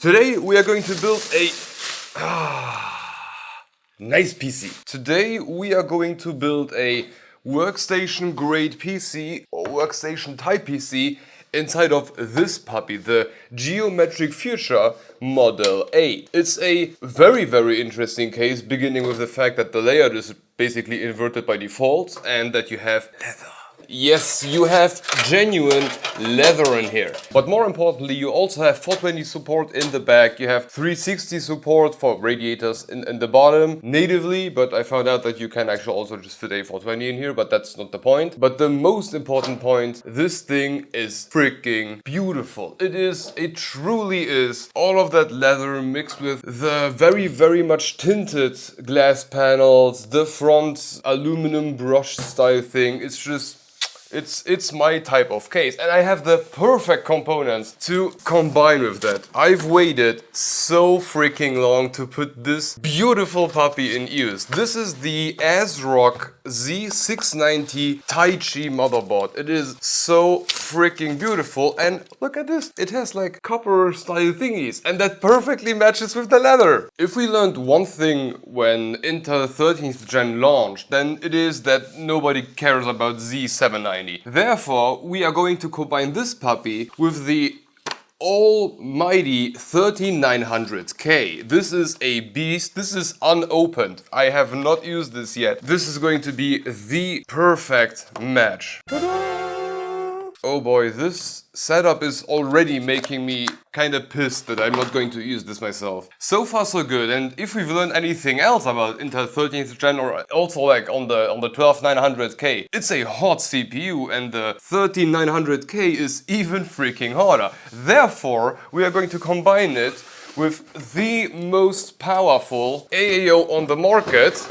Today we are going to build a nice PC. Today we are going to build a workstation grade PC or workstation type PC inside of this puppy, the Geometric Future Model 8. It's a very interesting case, beginning with the fact that the layout is basically inverted by default and that you have leather. Yes, you have genuine leather in here. But more importantly, you also have 420 support in the back. You have 360 support for radiators in the bottom natively, but I found out that you can actually also just fit a 420 in here, but that's not the point. But the most important point, this thing is freaking beautiful. It truly is. All of that leather mixed with the very much tinted glass panels, the front aluminum brush style thing. It's my type of case, and I have the perfect components to combine with that. I've waited so freaking long to put this beautiful puppy in use. This is the ASRock Z690 Tai Chi motherboard. It is so freaking beautiful, and look at this. It has like copper style thingies, and that perfectly matches with the leather. If we learned one thing when Intel 13th Gen launched, then it is that nobody cares about Z790. Therefore, we are going to combine this puppy with the almighty 13900K. This is a beast. This is unopened. I have not used this yet. This is going to be the perfect match. Oh boy, this setup is already making me kinda pissed that I'm not going to use this myself. So far so good, and if we've learned anything else about Intel 13th Gen or also like on the 12900K, it's a hot CPU, and the 13900K is even freaking hotter. Therefore, we are going to combine it with the most powerful AAO on the market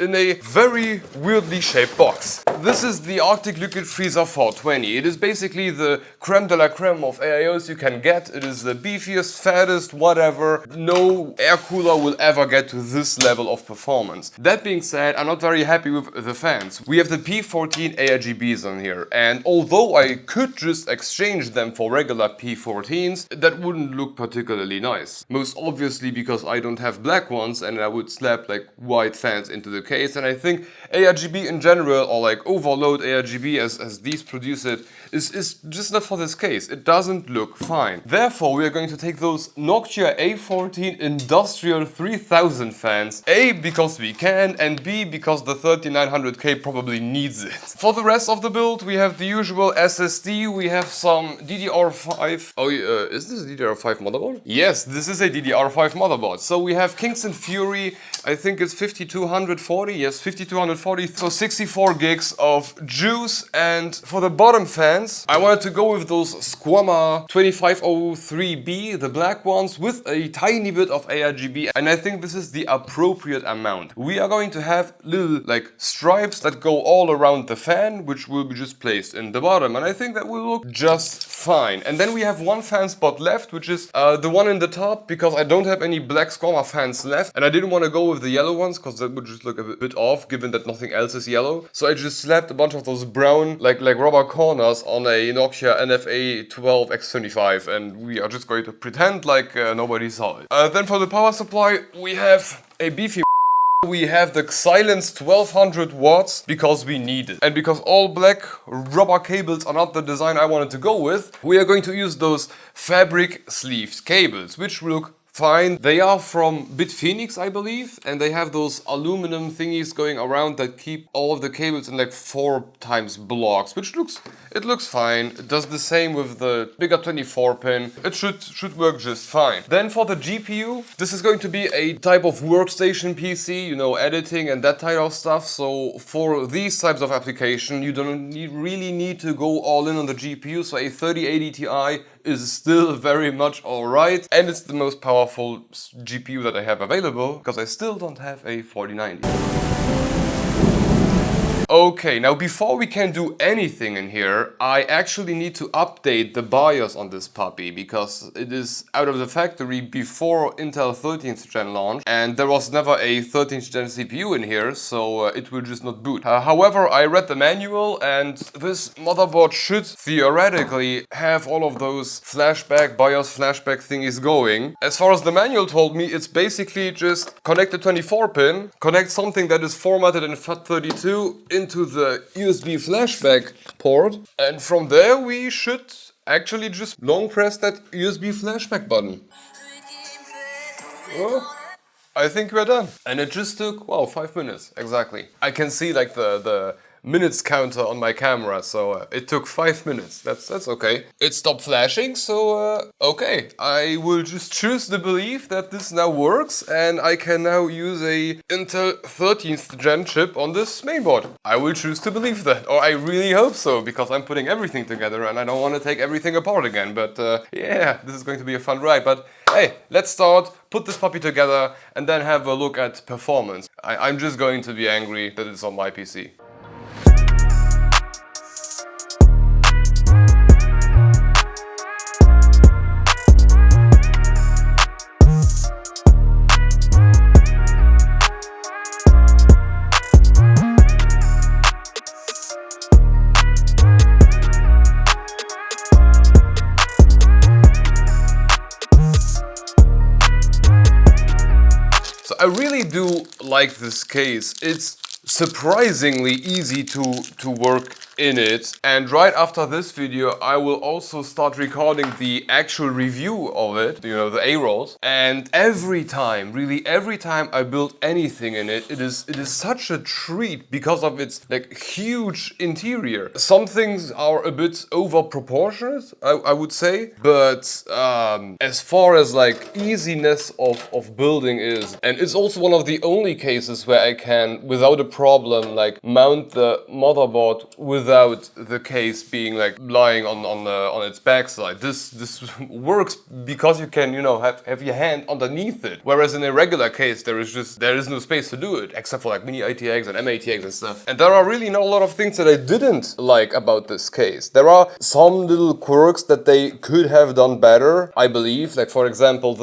in a very weirdly shaped box. This is the Arctic Liquid Freezer 420. It is basically the creme de la creme of AAOs you can get. It is the beefiest, fattest, whatever. No air cooler will ever get to this level of performance. That being said, I'm not very happy with the fans. We have the P14 ARGBs on here, and although I could just exchange them for regular P14s, that wouldn't look particularly nice. Most obviously because I don't have black ones, and I would slap like white fans into the case, and I think ARGB in general, or like overload ARGB as these produce it, is just not for this case. It doesn't look fine. Therefore, we are going to take those Noctua A14 Industrial 3000 fans, A, because we can, and B, because the 3900K probably needs it. For the rest of the build, we have the usual SSD, we have some DDR5. Oh, is this a DDR5 motherboard? Yes, this is a DDR5 motherboard. So we have Kingston Fury, I think it's 5240, yes, 5240, so 64 gigs of juice. And for the bottom fans, I wanted to go with those Squama 2503B, the black ones, with a tiny bit of ARGB, and I think this is the appropriate amount. We are going to have little like stripes that go all around the fan, which will be just placed in the bottom, and I think that will look just fine. And then we have one fan spot left, which is the one in the top, because I don't have any black Squama fans left, and I didn't want to go with the yellow ones because that would just look a bit off given that nothing else is yellow. So I just slapped a bunch of those brown like rubber corners on a Noctua NFA 12X25, and we are just going to pretend like nobody saw it. Then for the power supply, we have a beefy. We have the Xilinx 1200 watts because we need it. And because all black rubber cables are not the design I wanted to go with, we are going to use those fabric sleeved cables, which look fine. They are from Bitphoenix, I believe, and they have those aluminum thingies going around that keep all of the cables in like 4x blocks, which looks fine. It does the same with the bigger 24 pin. It should work just fine. Then for the GPU, this is going to be a type of workstation PC, you know, editing and that type of stuff. So for these types of application, you don't really need to go all in on the GPU. So a 3080 Ti is still very much alright, and it's the most powerful GPU that I have available, because I still don't have a 4090. Okay, now before we can do anything in here, I actually need to update the BIOS on this puppy because it is out of the factory before Intel 13th gen launch and there was never a 13th gen CPU in here, so it will just not boot. However, I read the manual and this motherboard should theoretically have all of those flashback, BIOS flashback thingies going. As far as the manual told me, it's basically just connect the 24 pin, connect something that is formatted in FAT32 into the USB flashback port, and from there we should actually just long press that USB flashback button. Well, I think we're done. And it just took, wow, 5 minutes, exactly. I can see like the minutes counter on my camera, so it took 5 minutes. That's okay. It stopped flashing, so okay. I will just choose to believe that this now works and I can now use a Intel 13th gen chip on this mainboard. I will choose to believe that, or I really hope so, because I'm putting everything together and I don't want to take everything apart again. But yeah, this is going to be a fun ride. But hey, let's start, put this puppy together and then have a look at performance. I'm just going to be angry that it's on my PC. I really do like this case. It's surprisingly easy to work in it, and right after this video I will also start recording the actual review of it, you know, the A-rolls, and every time, really every time I build anything in it, it is such a treat because of its like huge interior. Some things are a bit over proportionate, I would say, but as far as like easiness of building is, and it's also one of the only cases where I can without a problem like mount the motherboard without the case being like lying on its backside. This works because you can, you know, have your hand underneath it. Whereas in a regular case there is no space to do it except for like mini ITX and MATX and stuff. And there are really not a lot of things that I didn't like about this case. There are some little quirks that they could have done better, I believe. Like for example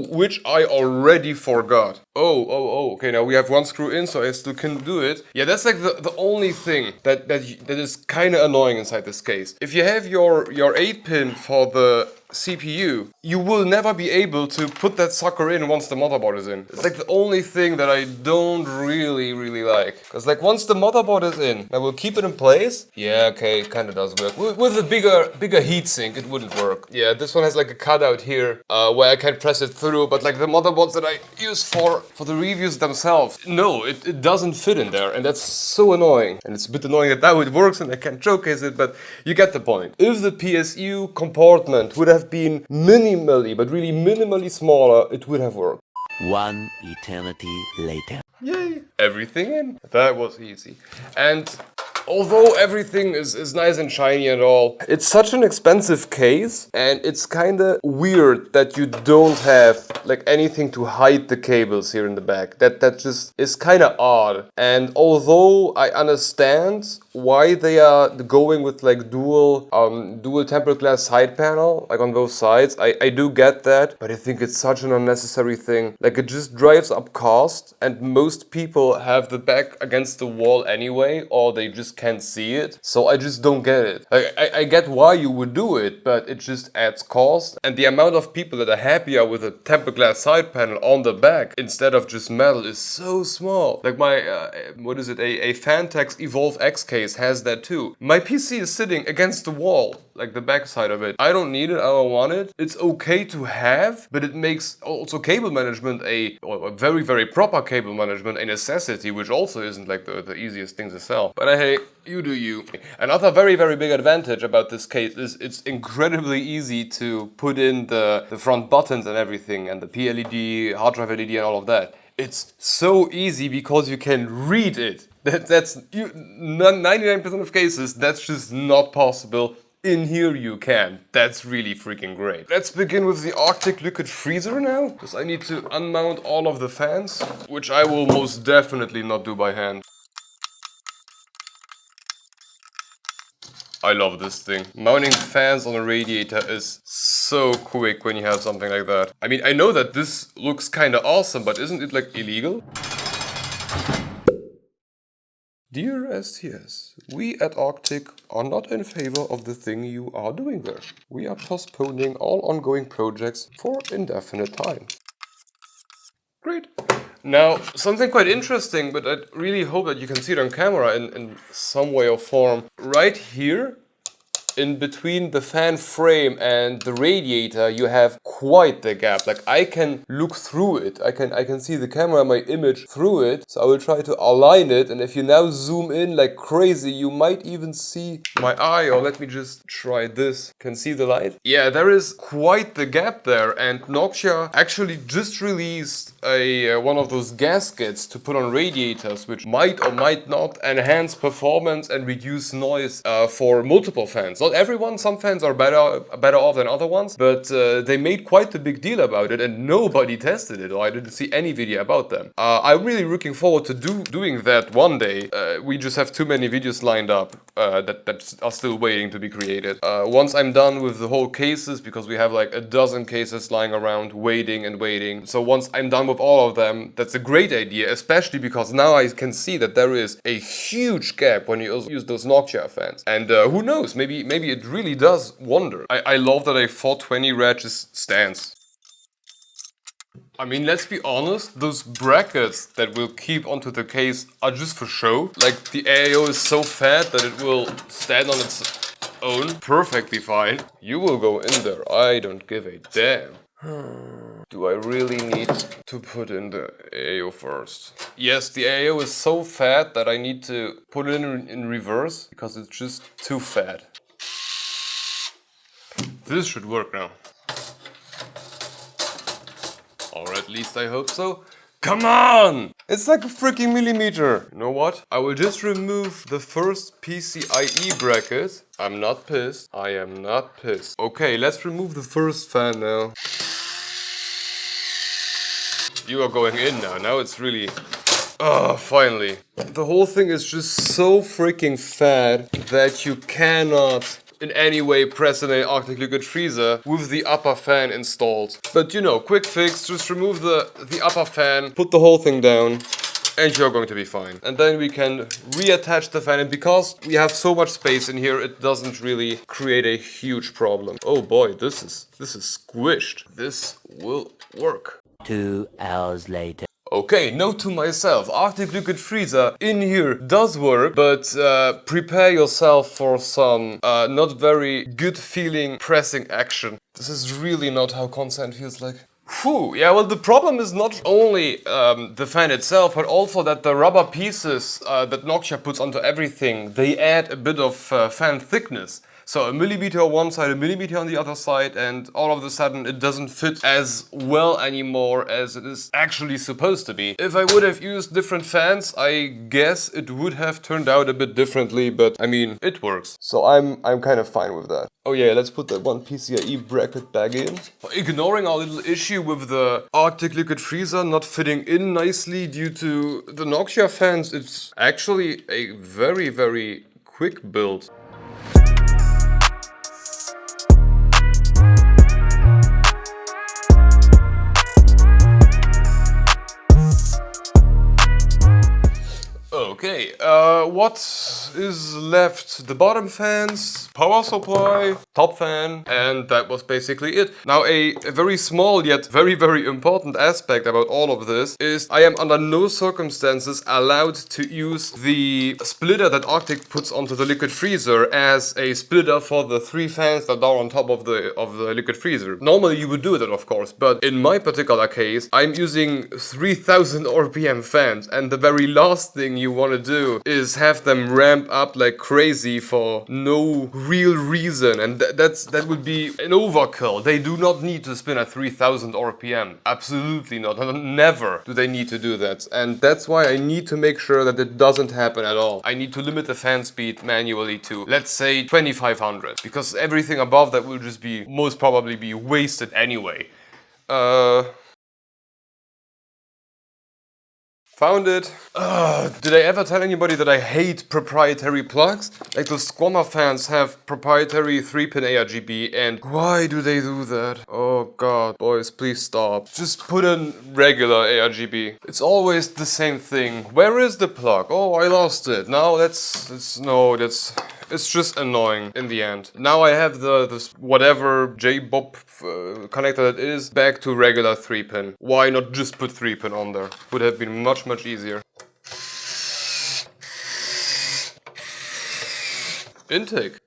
which I already forgot. Okay, now we have one screw in, so I still can do it. Yeah, that's like the only thing that is kind of annoying inside this case. If you have your 8-pin for the CPU, you will never be able to put that sucker in once the motherboard is in. It's like the only thing that I don't really like. Because like once the motherboard is in, I will keep it in place. Yeah, okay, it kind of does work. With a bigger heatsink, it wouldn't work. Yeah, this one has like a cutout here where I can press it through, but like the motherboards that I use for the reviews themselves, no, it doesn't fit in there, and that's so annoying. And it's a bit annoying that now it works and I can't showcase it, but you get the point. If the PSU compartment would have been minimally, but really minimally smaller, it would have worked. One eternity later. Yay! Everything in. That was easy. And although everything is nice and shiny and all, it's such an expensive case, and it's kind of weird that you don't have like anything to hide the cables here in the back. That just is kind of odd. And although I understand why they are going with like dual tempered glass side panel, like on both sides, I do get that, but I think it's such an unnecessary thing. Like it just drives up cost, and most people have the back against the wall anyway, or they just can't see it. So I just don't get it. Like, I get why you would do it, but it just adds cost, and the amount of people that are happier with a tempered glass side panel on the back instead of just metal is so small. Like my what is it, a Fantex Evolve X case has that too. My PC is sitting against the wall, like the back side of it. I don't need it, I don't want it. It's okay to have, but it makes also cable management a very proper cable management a necessity, which also isn't like the easiest thing to sell. But hey, you do you. Another very big advantage about this case is it's incredibly easy to put in the front buttons and everything, and the PLED, hard drive LED and all of that. It's so easy because you can read it. That's 99% of cases, that's just not possible. In here you can. That's really freaking great. Let's begin with the Arctic Liquid Freezer now, because I need to unmount all of the fans, which I will most definitely not do by hand. I love this thing. Mounting fans on a radiator is so quick when you have something like that. I mean, I know that this looks kinda awesome, but isn't it like illegal? Dear STS, we at Arctic are not in favor of the thing you are doing there. We are postponing all ongoing projects for indefinite time. Great. Now, something quite interesting, but I really hope that you can see it on camera in some way or form. Right here, in between the fan frame and the radiator, you have quite the gap. Like, I can look through it. I can see the camera, my image through it. So I will try to align it. And if you now zoom in like crazy, you might even see my eye. Or let me just try this. Can see the light? Yeah, there is quite the gap there. And Noctua actually just released one of those gaskets to put on radiators, which might or might not enhance performance and reduce noise for multiple fans. Not everyone, some fans are better off than other ones, but they made quite a big deal about it and nobody tested it, or I didn't see any video about them. I'm really looking forward to doing that one day. We just have too many videos lined up that are still waiting to be created. Once I'm done with the whole cases, because we have like a dozen cases lying around waiting and waiting. So once I'm done with all of them, that's a great idea, especially because now I can see that there is a huge gap when you use those Noctua fans. And who knows, maybe it really does wonder. I love that a 420 rad just stands. I mean, let's be honest, those brackets that will keep onto the case are just for show. Like, the AIO is so fat that it will stand on its own perfectly fine. You will go in there, I don't give a damn. Do I really need to put in the AIO first? Yes, the AIO is so fat that I need to put it in reverse because it's just too fat. This should work now. Or at least I hope so. Come on! It's like a freaking millimeter. You know what? I will just remove the first PCIe bracket. I'm not pissed. I am not pissed. Okay, let's remove the first fan now. You are going in now. Now it's really... Oh, finally. The whole thing is just so freaking fat that you cannot in any way press in an Arctic liquid freezer with the upper fan installed. But you know, quick fix, just remove the upper fan, put the whole thing down, and you're going to be fine. And then we can reattach the fan, and because we have so much space in here, it doesn't really create a huge problem. Oh boy, this is squished. This will work. 2 hours later. Okay, note to myself, Arctic liquid freezer in here does work, but prepare yourself for some not very good feeling pressing action. This is really not how consent feels like. Whew, yeah, well, the problem is not only the fan itself, but also that the rubber pieces that Noctua puts onto everything, they add a bit of fan thickness. So a millimeter on one side, a millimeter on the other side, and all of a sudden it doesn't fit as well anymore as it is actually supposed to be. If I would have used different fans, I guess it would have turned out a bit differently, but I mean, it works. So I'm kind of fine with that. Oh yeah, let's put that one PCIe bracket back in. Ignoring our little issue with the Arctic liquid freezer not fitting in nicely due to the Noctua fans, it's actually a very, very quick build. Okay, what is left? The bottom fans, power supply, top fan, and that was basically it. Now a very small yet very, very important aspect about all of this is I am under no circumstances allowed to use the splitter that Arctic puts onto the liquid freezer as a splitter for the 3 fans that are on top of the liquid freezer. Normally you would do that, of course, but in my particular case I'm using 3000 RPM fans, and the very last thing you want to do is have them ramp up like crazy for no real reason, and that would be an overkill. They do not need to spin at 3000 RPM. Absolutely not. Never do they need to do that. And that's why I need to make sure that it doesn't happen at all. I need to limit the fan speed manually to, let's say, 2500, because everything above that will just be most probably be wasted anyway. Found it. Did I ever tell anybody that I hate proprietary plugs? Like those Squammer fans have proprietary 3-pin ARGB, and why do they do that? Oh god, boys, please stop. Just put in regular ARGB. It's always the same thing. Where is the plug? Oh, I lost it. Now it's just annoying in the end. Now I have this whatever J-Bob connector that is back to regular 3-pin. Why not just put 3-pin on there? Would have been much easier. Intake.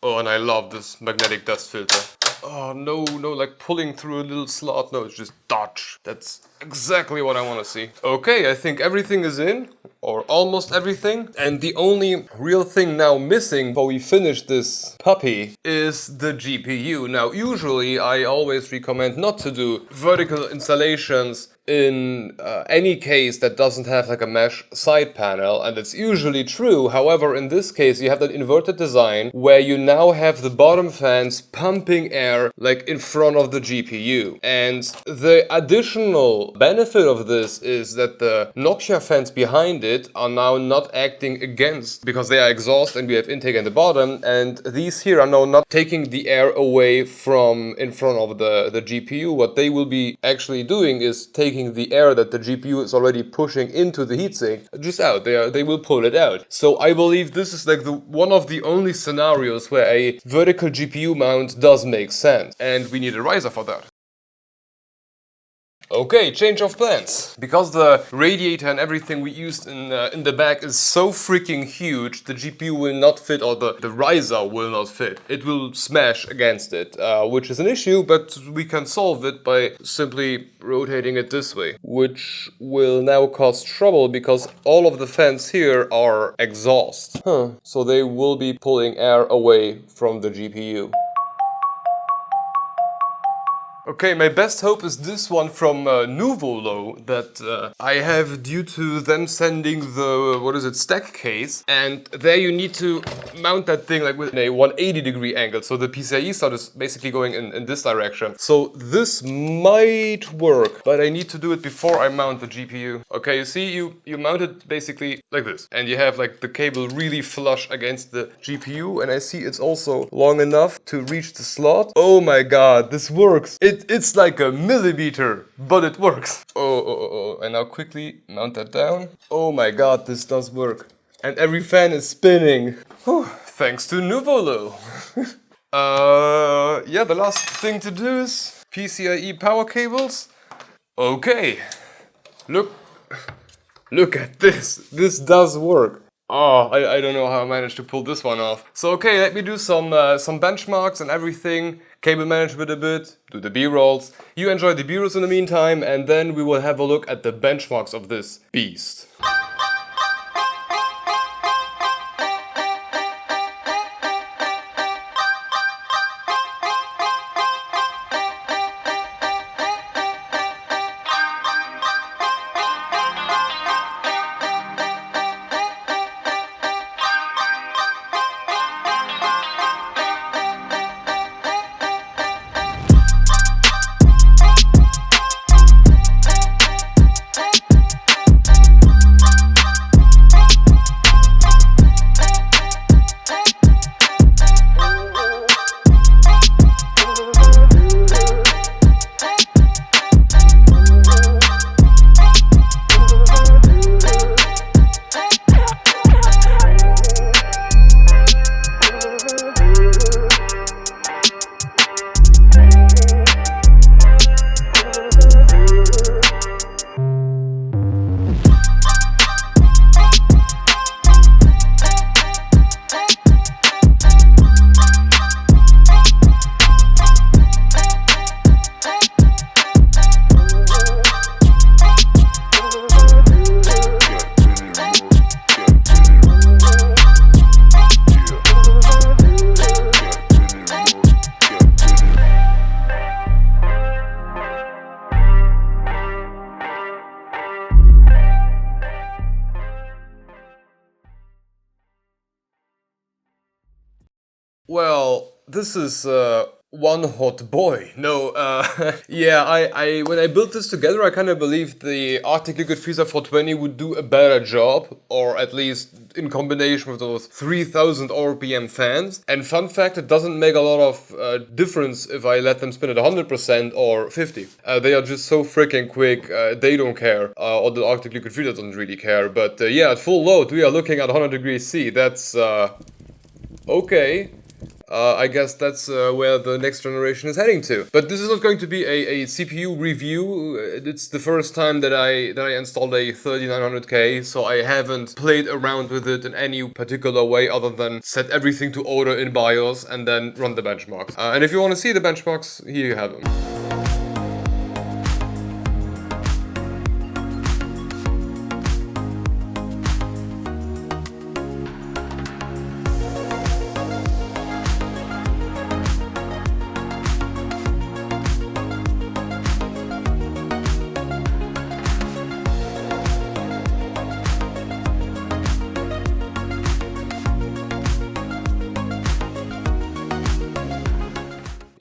Oh, and I love this magnetic dust filter. Oh, no, like pulling through a little slot. No, it's just dodge. That's exactly what I want to see. Okay, I think everything is in, or almost everything. And the only real thing now missing before we finish this puppy is the GPU. Now, usually I always recommend not to do vertical installations in any case that doesn't have like a mesh side panel, and it's usually true. However, in this case you have that inverted design where you now have the bottom fans pumping air like in front of the GPU, and the additional benefit of this is that the Noctua fans behind it are now not acting against, because they are exhaust and we have intake at the bottom, and these here are now not taking the air away from in front of the GPU. What they will be actually doing is taking the air that the GPU is already pushing into the heatsink just out. They will pull it out. So I believe this is like one of the only scenarios where a vertical GPU mount does make sense, and we need a riser for that. Okay, change of plans. Because the radiator and everything we used in the back is so freaking huge, the GPU will not fit, or the riser will not fit. It will smash against it, which is an issue, but we can solve it by simply rotating it this way, which will now cause trouble because all of the fans here are exhaust. So they will be pulling air away from the GPU. Okay, my best hope is this one from Nuvolo that I have due to them sending the, stack case. And there you need to mount that thing like with a 180-degree angle. So the PCIe slot is basically going in this direction. So this might work, but I need to do it before I mount the GPU. Okay, you see, you mount it basically like this. And you have like the cable really flush against the GPU. And I see it's also long enough to reach the slot. Oh my god, this works. It's like a millimeter, but it works. Oh, and now quickly mount that down. Oh my god, this does work. And every fan is spinning. Whew, thanks to Nuvolo. Yeah, the last thing to do is PCIe power cables. Okay, look at this. This does work. Oh, I don't know how I managed to pull this one off. So okay, let me do some benchmarks and everything. Cable management a bit, do the B-rolls. You enjoy the B-rolls in the meantime, and then we will have a look at the benchmarks of this beast. Well, this is one hot boy. No, yeah, I when I built this together, I kind of believed the Arctic Liquid Freezer 420 would do a better job, or at least in combination with those 3000 RPM fans. And fun fact, it doesn't make a lot of difference if I let them spin at 100% or 50. They are just so freaking quick, they don't care, or the Arctic Liquid Freezer doesn't really care. But yeah, at full load, we are looking at 100 degrees C. That's, okay. I guess that's where the next generation is heading to. But this is not going to be a CPU review. It's the first time that I installed a 3900K, so I haven't played around with it in any particular way other than set everything to order in BIOS and then run the benchmarks. And if you want to see the benchmarks, here you have them.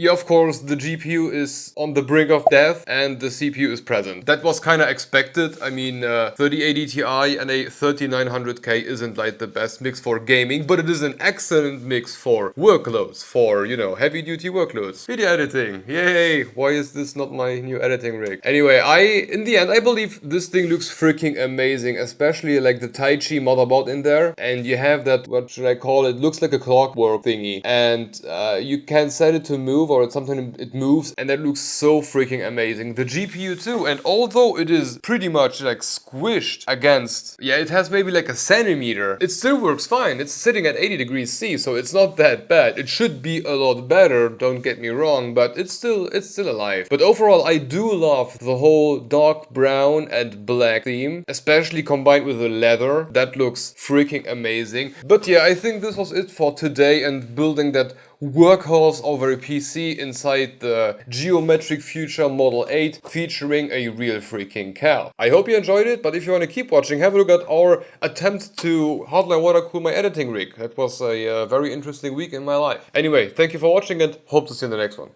Yeah, of course, the GPU is on the brink of death and the CPU is present. That was kind of expected. I mean, 3080 Ti and a 3900K isn't like the best mix for gaming, but it is an excellent mix for workloads, for, you know, heavy-duty workloads. Video editing, yay! Why is this not my new editing rig? Anyway, in the end, I believe this thing looks freaking amazing, especially like the Tai Chi motherboard in there. And you have that, what should I call it? Looks like a clockwork thingy. And you can set it to move, or sometimes it moves, and that looks so freaking amazing. The GPU too, and although it is pretty much like squished against, yeah, it has maybe like a centimeter, it still works fine. It's sitting at 80 degrees C, so it's not that bad. It should be a lot better, don't get me wrong, but it's still alive. But overall, I do love the whole dark brown and black theme, especially combined with the leather. That looks freaking amazing. But yeah, I think this was it for today and building that workhorse over a PC inside the Geometric Future Model 8 featuring a real freaking cow. I hope you enjoyed it, but if you want to keep watching, have a look at our attempt to hotline water cool my editing rig. That was a very interesting week in my life. Anyway, thank you for watching and hope to see you in the next one.